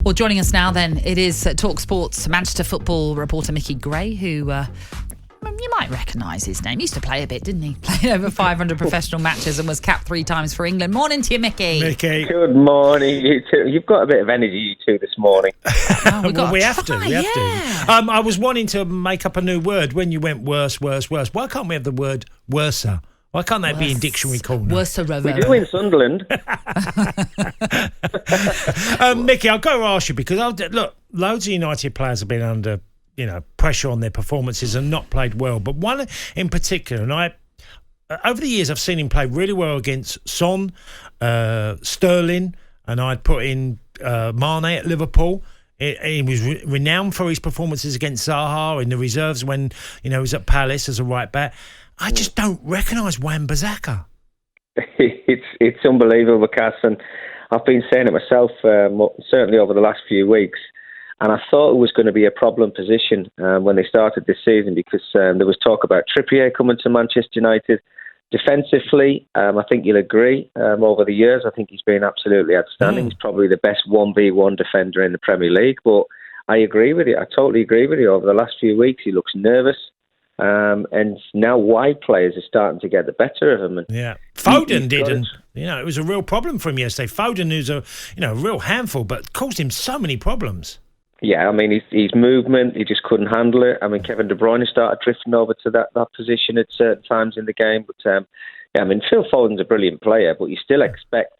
Well, joining us now then, it is talkSPORT's Manchester football reporter Micky Gray, who you might recognise his name. He used to play a bit, didn't he? Played over 500 professional matches and was capped 3 times for England. Morning to you, Micky. Micky. Good morning, you two. You've got a bit of energy, you two, this morning. We have to. I was wanting to make up a new word when you went worse. Why can't we have the word worser? Why can't that be in dictionary corner? Worser. We do in Sunderland. Micky, I've got to ask you, because look, loads of United players have been under pressure on their performances and not played well. But one in particular, and over the years I've seen him play really well against Son, Sterling, and I'd put in Mane at Liverpool. He was renowned for his performances against Zaha in the reserves when he was at Palace as a right back. I just don't recognise Wan-Bissaka. It's unbelievable, Cass, and I've been saying it myself certainly over the last few weeks. And I thought it was going to be a problem position when they started this season, because there was talk about Trippier coming to Manchester United. Defensively, I think you'll agree, over the years, I think he's been absolutely outstanding. He's probably the best 1v1 defender in the Premier League. But I agree with you. I totally agree with you. Over the last few weeks, he looks nervous. And now wide players are starting to get the better of him. And Foden didn't. It was a real problem for him yesterday. Foden, who's a real handful, but caused him so many problems. Yeah, I mean, his movement, he just couldn't handle it. I mean, Kevin De Bruyne started drifting over to that position at certain times in the game. But, Phil Foden's a brilliant player, but you still expect,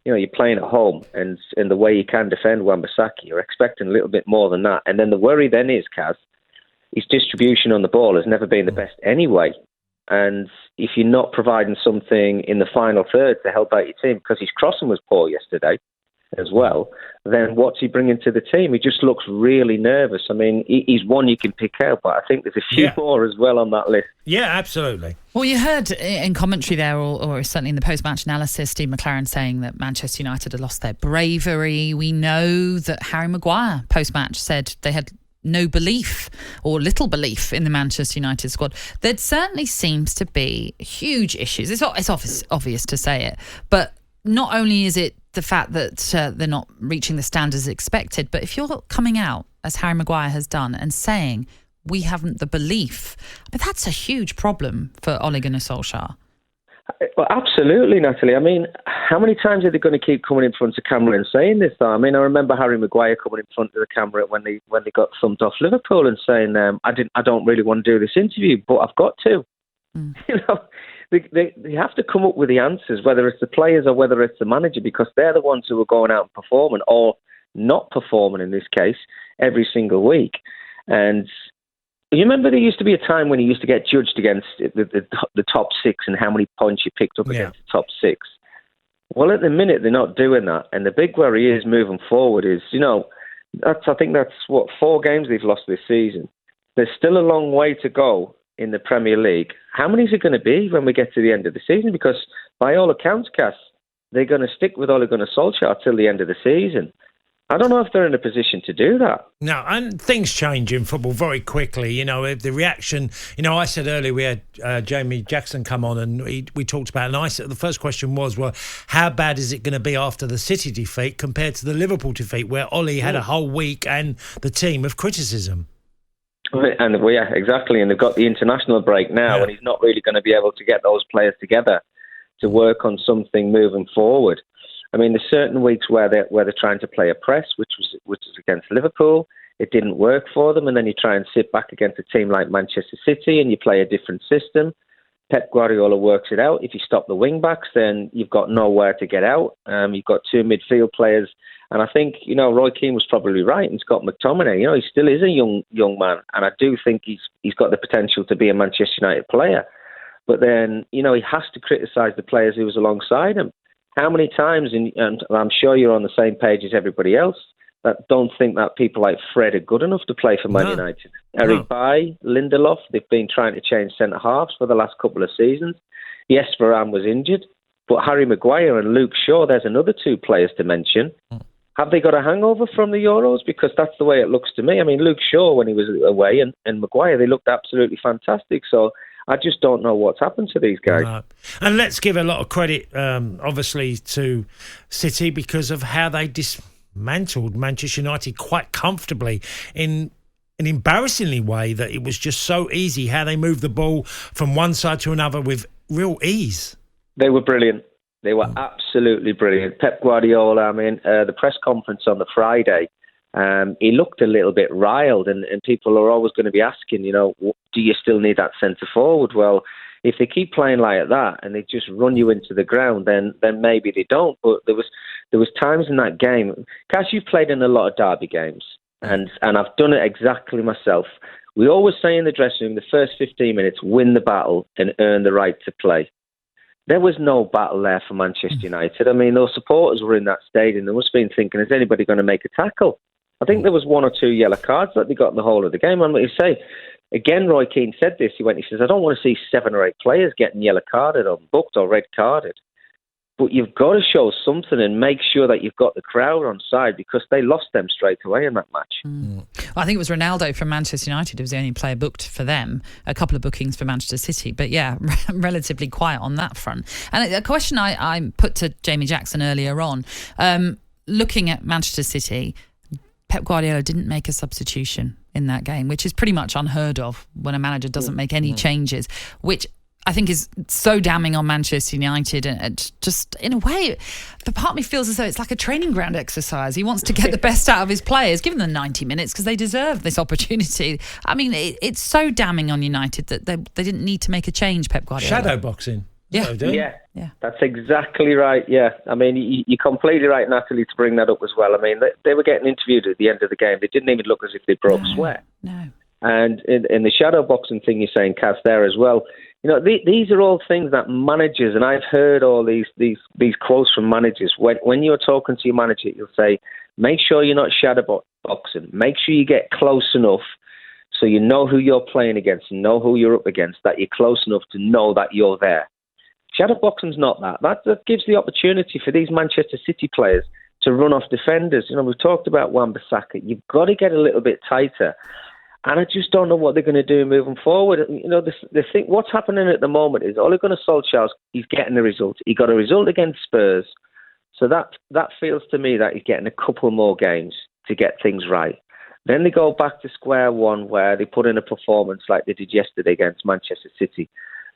you're playing at home, and the way you can defend Wan-Bissaka, you're expecting a little bit more than that. And then the worry then is, Kaz, his distribution on the ball has never been the best anyway. And if you're not providing something in the final third to help out your team, because his crossing was poor yesterday as well, then what's he bringing to the team? He just looks really nervous. I mean, he's one you can pick out, but I think there's a few more as well on that list. Yeah, absolutely. Well, you heard in commentary there, or certainly in the post-match analysis, Steve McLaren saying that Manchester United had lost their bravery. We know that Harry Maguire, post-match, said they had no belief or little belief in the Manchester United squad. There certainly seems to be huge issues. It's obvious to say it, but not only is it the fact that they're not reaching the standards expected, but if you're coming out, as Harry Maguire has done, and saying we haven't the belief, but that's a huge problem for Ole Gunnar Solskjaer. Well, absolutely, Natalie. I mean, how many times are they going to keep coming in front of camera and saying this, though? I mean, I remember Harry Maguire coming in front of the camera when they got thumped off Liverpool and saying, I don't really want to do this interview, but I've got to. They have to come up with the answers, whether it's the players or whether it's the manager, because they're the ones who are going out and performing, or not performing in this case, every single week. And you remember there used to be a time when you used to get judged against the top 6 and how many points you picked up against the top 6. Well, at the minute, they're not doing that. And the big worry is moving forward is, I think that's 4 games they've lost this season. There's still a long way to go in the Premier League. How many is it going to be when we get to the end of the season? Because by all accounts, Cass, they're going to stick with Ole Gunnar Solskjaer till the end of the season. I don't know if they're in a position to do that. No, and things change in football very quickly. The reaction, I said earlier we had Jamie Jackson come on and we talked about it. And I said the first question was, well, how bad is it going to be after the City defeat compared to the Liverpool defeat, where Ole had a whole week and the team of criticism? And exactly. And they've got the international break now, and he's not really going to be able to get those players together to work on something moving forward. I mean, there's certain weeks where they're trying to play a press, which was against Liverpool. It didn't work for them, and then you try and sit back against a team like Manchester City, and you play a different system. Pep Guardiola works it out. If you stop the wing backs, then you've got nowhere to get out. You've got 2 midfield players, and I think Roy Keane was probably right. And Scott McTominay, he still is a young man, and I do think he's got the potential to be a Manchester United player. But then he has to criticise the players who was alongside him. How many times, and I'm sure you're on the same page as everybody else, that don't think that people like Fred are good enough to play for Man United. Eric Bailly, Lindelof, they've been trying to change centre-halves for the last couple of seasons. Yes, Varane was injured, but Harry Maguire and Luke Shaw, there's another 2 players to mention. Have they got a hangover from the Euros? Because that's the way it looks to me. I mean, Luke Shaw, when he was away, and Maguire, they looked absolutely fantastic. So I just don't know what's happened to these guys. Right. And let's give a lot of credit, obviously, to City because of how they mantled Manchester United quite comfortably in an embarrassingly way, that it was just so easy how they moved the ball from one side to another with real ease. They were brilliant. They were absolutely brilliant. Pep Guardiola, the press conference on the Friday, he looked a little bit riled, and people are always going to be asking, do you still need that centre forward? Well, if they keep playing like that and they just run you into the ground, then maybe they don't. But there was times in that game. Cass, you've played in a lot of derby games, and I've done it exactly myself. We always say in the dressing room, the first 15 minutes, win the battle and earn the right to play. There was no battle there for Manchester United. Those supporters were in that stadium. They must have been thinking, is anybody going to make a tackle? I think there was 1 or 2 yellow cards that they got in the whole of the game. And what you say, again, Roy Keane said this. He says, I don't want to see 7 or 8 players getting yellow carded or booked or red carded. But you've got to show something and make sure that you've got the crowd on side, because they lost them straight away in that match. Well, I think it was Ronaldo from Manchester United who was the only player booked for them. A couple of bookings for Manchester City. But yeah, relatively quiet on that front. And a question I put to Jamie Jackson earlier on, looking at Manchester City, Pep Guardiola didn't make a substitution in that game, which is pretty much unheard of when a manager doesn't make any changes, which I think is so damning on Manchester United. And just in a way, the part of me feels as though it's like a training ground exercise. He wants to get the best out of his players, give them 90 minutes because they deserve this opportunity. It's so damning on United that they didn't need to make a change, Pep Guardiola. Shadow boxing. Yeah, that's exactly right. Yeah, you're completely right, Natalie, to bring that up as well. They were getting interviewed at the end of the game. They didn't even look as if they broke sweat. No. And in the shadow boxing thing you're saying, Cass, there as well. These are all things that managers, and I've heard all these quotes from managers. When you're talking to your manager, you'll say, make sure you're not shadow boxing. Make sure you get close enough so you know who you're playing against and know who you're up against, that you're close enough to know that you're there. Shadow boxing's not that. That gives the opportunity for these Manchester City players to run off defenders. We've talked about Wan-Bissaka. You've got to get a little bit tighter. And I just don't know what they're going to do moving forward. The thing, what's happening at the moment is Ole Gunnar Solskjaer, he's getting the result. He got a result against Spurs. So that feels to me that he's getting a couple more games to get things right. Then they go back to square one where they put in a performance like they did yesterday against Manchester City.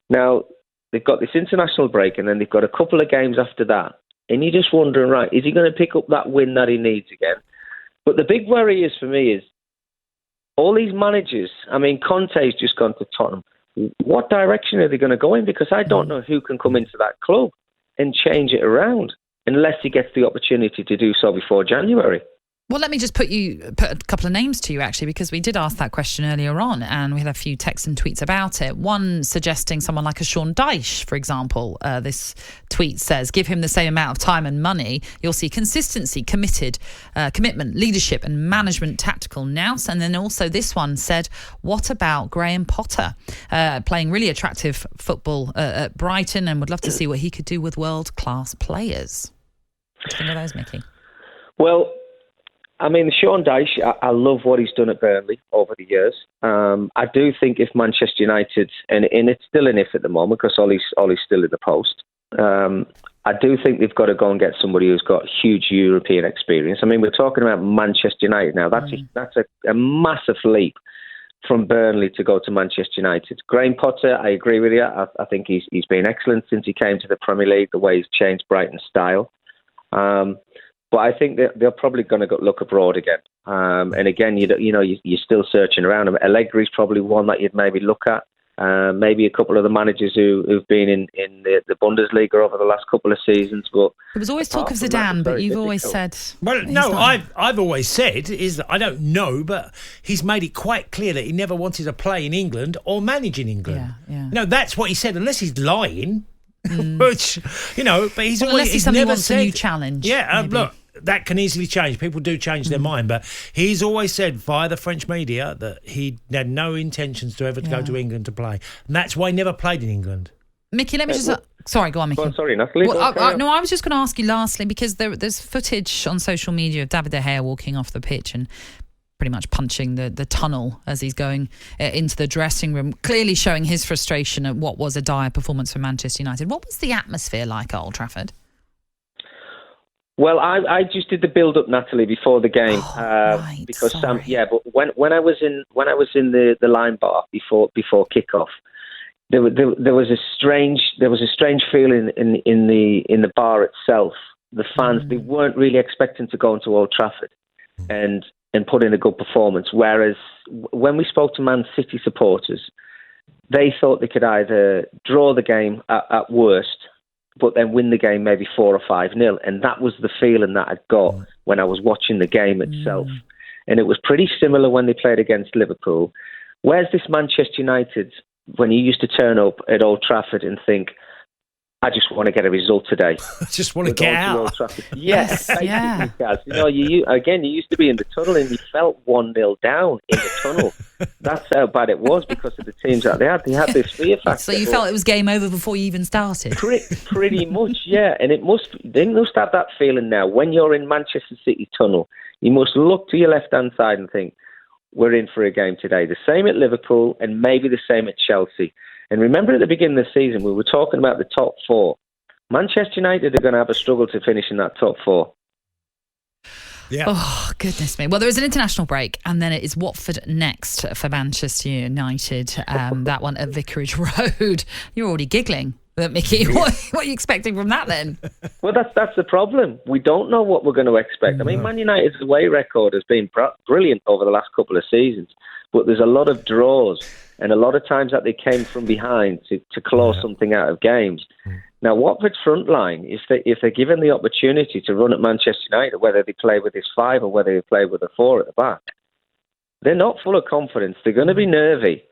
Now, they've got this international break, and then they've got a couple of games after that. And you're just wondering, right, is he going to pick up that win that he needs again? But the big worry is for me is all these managers. Conte's just gone to Tottenham. What direction are they going to go in? Because I don't know who can come into that club and change it around unless he gets the opportunity to do so before January. Well, let me just put a couple of names to you, actually, because we did ask that question earlier on and we had a few texts and tweets about it. One suggesting someone like a Sean Dyche, for example. This tweet says, give him the same amount of time and money. You'll see consistency, commitment, leadership and management tactical nous. And then also this one said, what about Graham Potter playing really attractive football at Brighton, and would love to see what he could do with world-class players. What do you think of those, Micky? Well, Sean Dyche, I love what he's done at Burnley over the years. I do think if Manchester United, and it's still an if at the moment because Ollie's still in the post, I do think they've got to go and get somebody who's got huge European experience. We're talking about Manchester United now. That's a massive leap from Burnley to go to Manchester United. Graham Potter, I agree with you. I think he's been excellent since he came to the Premier League, the way he's changed Brighton's style. But I think that they're probably going to look abroad again. And again, you're still searching around. Allegri's probably one that you'd maybe look at. Maybe a couple of the managers who've been in the Bundesliga over the last couple of seasons. But there was always talk of Zidane, but you've always said... Well, no, I've always said is that I don't know, but he's made it quite clear that he never wanted to play in England or manage in England. Yeah. No, that's what he said, unless he's lying. Which, but he's always... Unless he's never wants said, a new challenge. Yeah, look, that can easily change. People do change their mind, but he's always said via the French media that he had no intentions to ever go to England to play. And that's why he never played in England. Micky, let me just... Sorry, go on, Micky. Sorry, Natalie. I was just going to ask you lastly, because there's footage on social media of David De Gea walking off the pitch and pretty much punching the tunnel as he's going into the dressing room, clearly showing his frustration at what was a dire performance for Manchester United. What was the atmosphere like at Old Trafford? Well, I just did the build up, Natalie, before the game Right, because sorry. But when I was in the line bar before kickoff, there was a strange feeling in the bar itself. The fans they weren't really expecting to go into Old Trafford and put in a good performance. Whereas when we spoke to Man City supporters, they thought they could either draw the game at worst, but then win the game maybe 4 or 5-0. And that was the feeling that I got when I was watching the game itself. And it was pretty similar when they played against Liverpool. Where's this Manchester United when you used to turn up at Old Trafford and think, I just want to get a result today. I just want to get out. Yes, yeah. Guys. You used to be in the tunnel and you felt 1-0 down in the tunnel. That's how bad it was because of the teams that they had. They had this fear factor. So you felt it was game over before you even started? Pretty much, yeah. And they must have that feeling now. When you're in Manchester City tunnel, you must look to your left-hand side and think, we're in for a game today. The same at Liverpool and maybe the same at Chelsea. And remember at the beginning of the season, we were talking about the top 4. Manchester United are going to have a struggle to finish in that top 4. Yeah. Oh, goodness me. Well, there is an international break, and then it is Watford next for Manchester United. That one at Vicarage Road. You're already giggling, Micky. What are you expecting from that then? Well, that's the problem. We don't know what we're going to expect. I mean, Man United's away record has been brilliant over the last couple of seasons, but there's a lot of draws and a lot of times that they came from behind to claw something out of games. Now, Watford's front line, if they're given the opportunity to run at Manchester United, whether they play with this 5 or whether they play with a 4 at the back, they're not full of confidence. They're going to be nervy.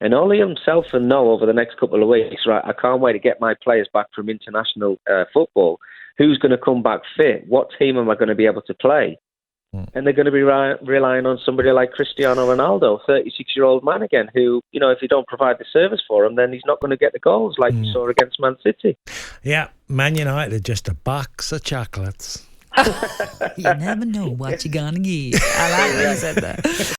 And only himself will know over the next couple of weeks, right, I can't wait to get my players back from international football. Who's going to come back fit? What team am I going to be able to play? And they're going to be relying on somebody like Cristiano Ronaldo, 36-year-old man again, who, if you don't provide the service for him, then he's not going to get the goals like we saw against Man City. Yeah, Man United are just a box of chocolates. You never know what you're going to get. I like when you said that.